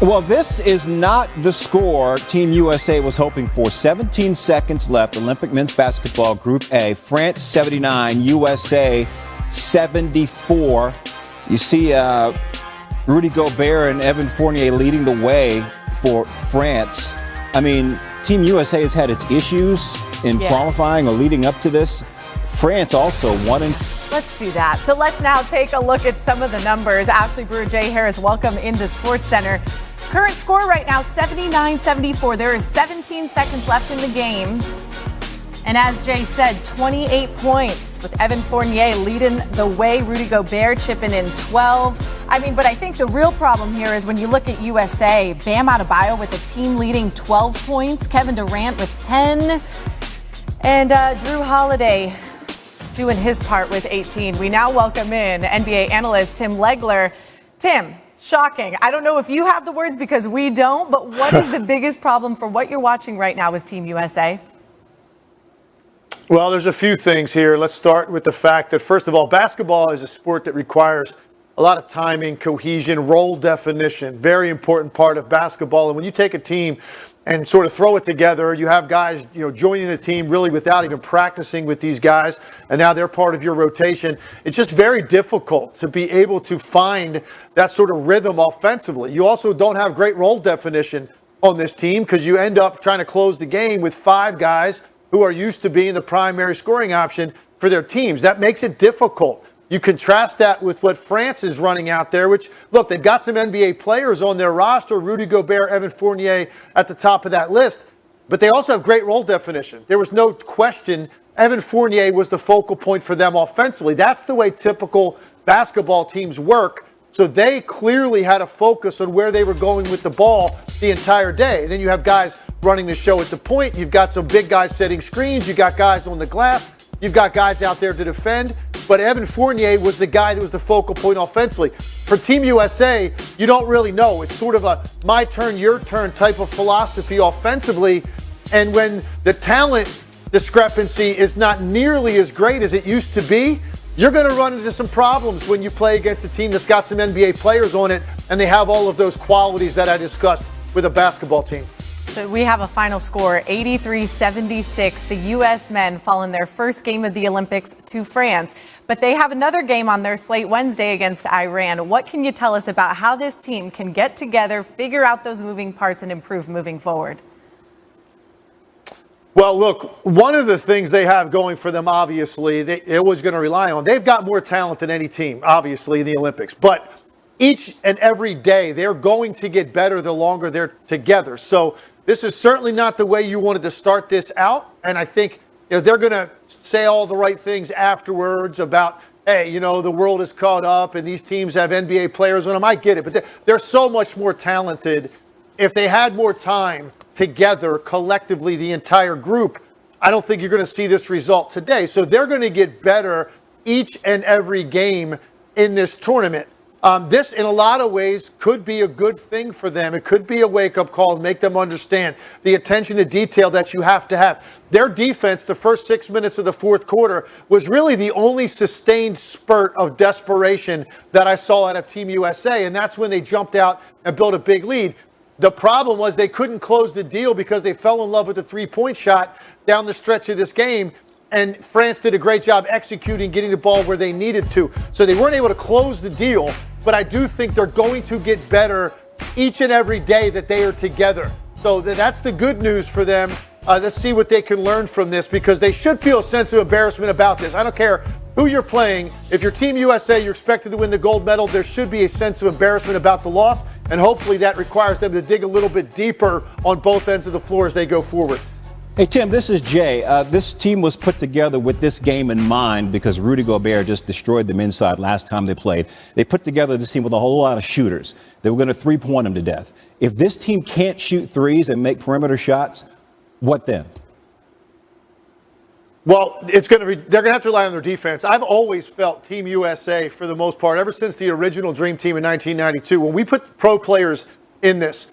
Well, this is not the score Team USA was hoping for. 17 seconds left. Olympic men's basketball, Group A. France 79, USA 74. You see Rudy Gobert and Evan Fournier leading the way for France. I mean, Team USA has had its issues in qualifying or leading up to this. France also won in. Let's do that. So let's now take a look at some of the numbers. Ashley Brewer, Jay Harris, welcome into SportsCenter. Current score right now, 79-74. There is 17 seconds left in the game. And as Jay said, 28 points with Evan Fournier leading the way. Rudy Gobert chipping in 12. But I think the real problem here is when you look at USA, Bam Adebayo with the team leading 12 points, Kevin Durant with 10, and Drew Holiday doing his part with 18. We now welcome in NBA analyst Tim Legler. Tim, shocking. I don't know if you have the words because we don't, but what is the biggest problem for what you're watching right now with Team USA? Well, there's a few things here. Let's start with the fact that, first of all, basketball is a sport that requires a lot of timing, cohesion, role definition. Very important part of basketball. And when you take a team and sort of throw it together, you have guys, joining the team really without even practicing with these guys, and now they're part of your rotation. It's just very difficult to be able to find that sort of rhythm offensively. You also don't have great role definition on this team because you end up trying to close the game with 5 guys who are used to being the primary scoring option for their teams. That makes it difficult. You contrast that with what France is running out there, which, look, they've got some NBA players on their roster, Rudy Gobert, Evan Fournier at the top of that list, but they also have great role definition. There was no question Evan Fournier was the focal point for them offensively. That's the way typical basketball teams work. So they clearly had a focus on where they were going with the ball the entire day. And then you have guys running the show at the point. You've got some big guys setting screens. You've got guys on the glass. You've got guys out there to defend. But Evan Fournier was the guy that was the focal point offensively. For Team USA, you don't really know. It's sort of a my turn, your turn type of philosophy offensively. And when the talent discrepancy is not nearly as great as it used to be, you're going to run into some problems when you play against a team that's got some NBA players on it and they have all of those qualities that I discussed with a basketball team. So we have a final score, 83-76. The U.S. men fall in their first game of the Olympics to France, but they have another game on their slate Wednesday against Iran. What can you tell us about how this team can get together, figure out those moving parts, and improve moving forward? Well, look, one of the things they have going for them, obviously, it was going to rely on. They've got more talent than any team, obviously, in the Olympics. But each and every day, they're going to get better the longer they're together. So this is certainly not the way you wanted to start this out. And I think they're going to say all the right things afterwards about, hey, the world is caught up and these teams have NBA players on them. I get it. But they're so much more talented. If they had more time together collectively, the entire group, I don't think you're going to see this result today. So they're going to get better each and every game in this tournament. This, in a lot of ways, could be a good thing for them. It could be a wake-up call and make them understand the attention to detail that you have to have. Their defense, the first 6 minutes of the fourth quarter, was really the only sustained spurt of desperation that I saw out of Team USA, and that's when they jumped out and built a big lead. The problem was they couldn't close the deal because they fell in love with the three-point shot down the stretch of this game, and France did a great job executing, getting the ball where they needed to. So they weren't able to close the deal, but I do think they're going to get better each and every day that they are together. So that's the good news for them. Let's see what they can learn from this, because they should feel a sense of embarrassment about this. I don't care who you're playing. If you're Team USA, you're expected to win the gold medal, there should be a sense of embarrassment about the loss, and hopefully that requires them to dig a little bit deeper on both ends of the floor as they go forward. Hey, Tim, this is Jay. This team was put together with this game in mind because Rudy Gobert just destroyed them inside last time they played. They put together this team with a whole lot of shooters. They were going to three-point them to death. If this team can't shoot threes and make perimeter shots, what then? Well, they're going to have to rely on their defense. I've always felt Team USA, for the most part, ever since the original Dream Team in 1992, when we put pro players in this,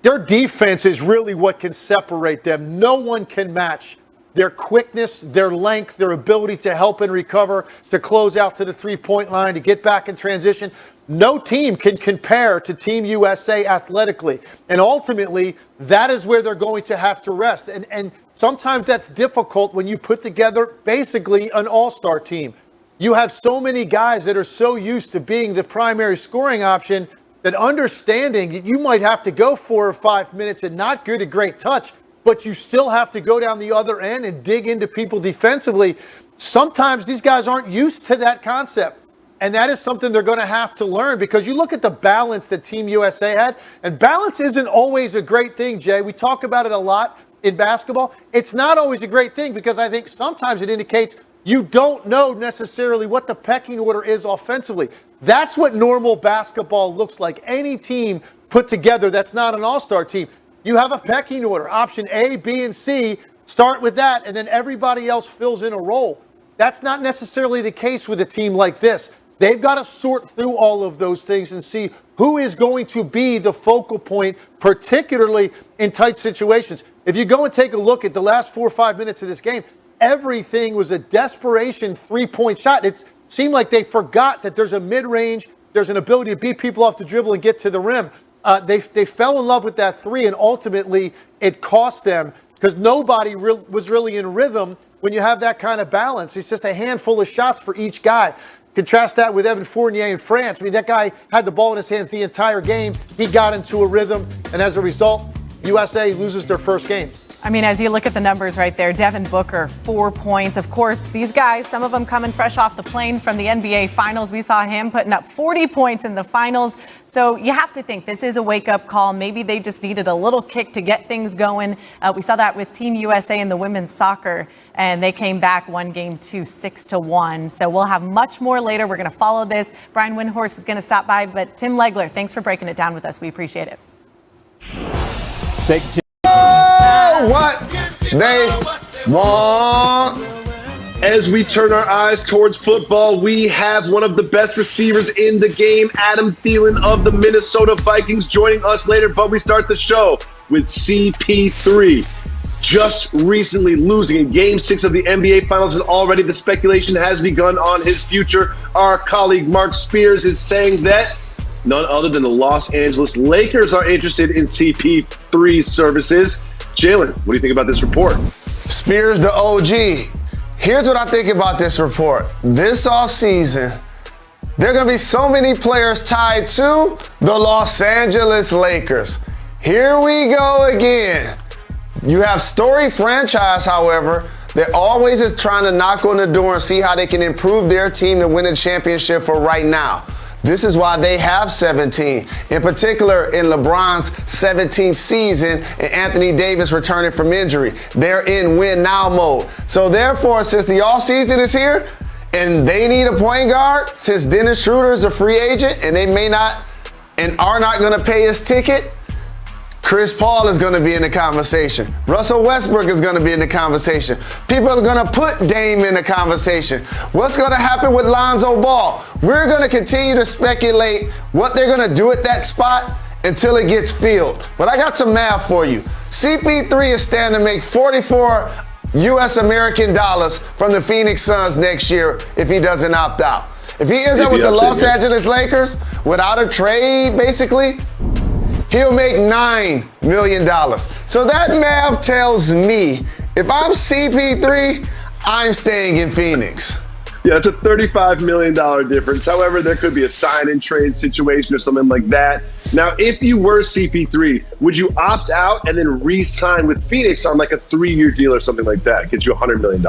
their defense is really what can separate them. No one can match their quickness, their length, their ability to help and recover, to close out to the three-point line, to get back in transition. no team can compare to Team USA athletically. And ultimately, that is where they're going to have to rest. And sometimes that's difficult when you put together basically an all-star team. You have so many guys that are so used to being the primary scoring option that understanding that you might have to go 4 or 5 minutes and not get a great touch, but you still have to go down the other end and dig into people defensively. Sometimes these guys aren't used to that concept. And that is something they're going to have to learn, because you look at the balance that Team USA had, and balance isn't always a great thing, Jay. We talk about it a lot in basketball. It's not always a great thing, because I think sometimes it indicates you don't know necessarily what the pecking order is offensively. That's what normal basketball looks like. Any team put together that's not an all-star team, you have a pecking order. Option A, B, and C, start with that, and then everybody else fills in a role. That's not necessarily the case with a team like this. They've got to sort through all of those things and see who is going to be the focal point, particularly in tight situations. If you go and take a look at the last 4 or 5 minutes of this game, everything was a desperation three-point shot. It seemed like they forgot that there's a mid-range, there's an ability to beat people off the dribble and get to the rim. They fell in love with that three, and ultimately it cost them, because nobody was really in rhythm when you have that kind of balance. It's just a handful of shots for each guy. Contrast that with Evan Fournier in France. I mean, that guy had the ball in his hands the entire game. He got into a rhythm, and as a result, USA loses their first game. I mean, as you look at the numbers right there, Devin Booker, 4 points. Of course, these guys, some of them coming fresh off the plane from the NBA Finals. We saw him putting up 40 points in the finals. So you have to think this is a wake-up call. Maybe they just needed a little kick to get things going. We saw that with Team USA in the women's soccer, and they came back one game to 6-1. So we'll have much more later. We're going to follow this. Brian Windhorst is going to stop by, but Tim Legler, thanks for breaking it down with us. We appreciate it. Thank you, Tim. What they want. As we turn our eyes towards football, we have one of the best receivers in the game, Adam Thielen of the Minnesota Vikings, joining us later. But we start the show with CP3. Just recently losing in Game 6 of the NBA Finals, and already the speculation has begun on his future. Our colleague Mark Spears is saying that none other than the Los Angeles Lakers are interested in CP3's services. Jalen, what do you think about this report? Spears the OG. Here's what I think about this report. This offseason, there are going to be so many players tied to the Los Angeles Lakers. Here we go again. You have storied franchise, however, that always is trying to knock on the door and see how they can improve their team to win a championship for right now. This is why they have 17. In particular, in LeBron's 17th season and Anthony Davis returning from injury. They're in win now mode. So therefore, since the offseason is here and they need a point guard, since Dennis Schroeder is a free agent and they may not and are not going to pay his ticket, Chris Paul is going to be in the conversation. Russell Westbrook is going to be in the conversation. People are going to put Dame in the conversation. What's going to happen with Lonzo Ball? We're going to continue to speculate what they're going to do at that spot until it gets filled. But I got some math for you. CP3 is standing to make 44 U.S. American dollars from the Phoenix Suns next year if he doesn't opt out. If he ends up with the Los Angeles Lakers without a trade, basically, he'll make $9 million. So that math tells me if I'm CP3, I'm staying in Phoenix. Yeah, it's a $35 million difference. However, there could be a sign-and-trade situation or something like that. Now, if you were CP3, would you opt out and then re-sign with Phoenix on like a 3-year deal or something like that? Get you $100 million.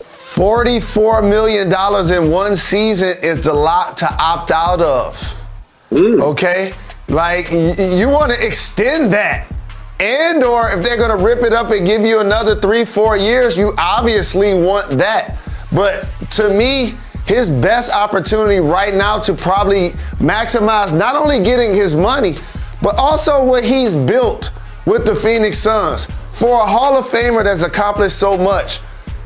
$44 million in one season is a lot to opt out of. Okay? Like, you want to extend that. And or if they're going to rip it up and give you another 3-4 years, you obviously want that. But to me, his best opportunity right now to probably maximize not only getting his money, but also what he's built with the Phoenix Suns. For a Hall of Famer that's accomplished so much,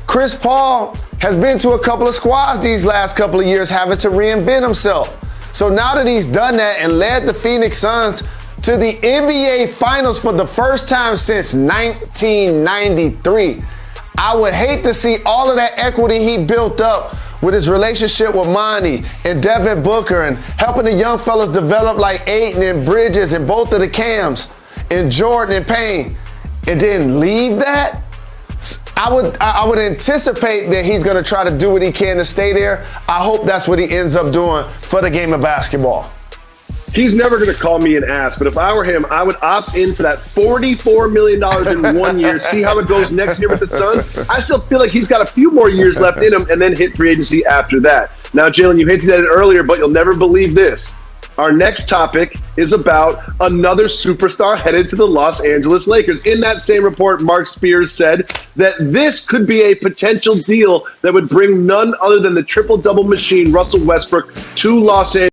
Chris Paul has been to a couple of squads these last couple of years having to reinvent himself. So now that he's done that and led the Phoenix Suns to the NBA Finals for the first time since 1993, I would hate to see all of that equity he built up with his relationship with Monty and Devin Booker and helping the young fellas develop like Ayton and Bridges and both of the Cams and Jordan and Payne, and then leave that? I would anticipate that he's going to try to do what he can to stay there. I hope that's what he ends up doing for the game of basketball. He's never going to call me an ass, but if I were him, I would opt in for that $44 million in 1 year, see how it goes next year with the Suns. I still feel like he's got a few more years left in him and then hit free agency after that. Now, Jalen, you hinted at it earlier, but you'll never believe this. Our next topic is about another superstar headed to the Los Angeles Lakers. In that same report, Mark Spears said that this could be a potential deal that would bring none other than the triple-double machine, Russell Westbrook, to Los Angeles.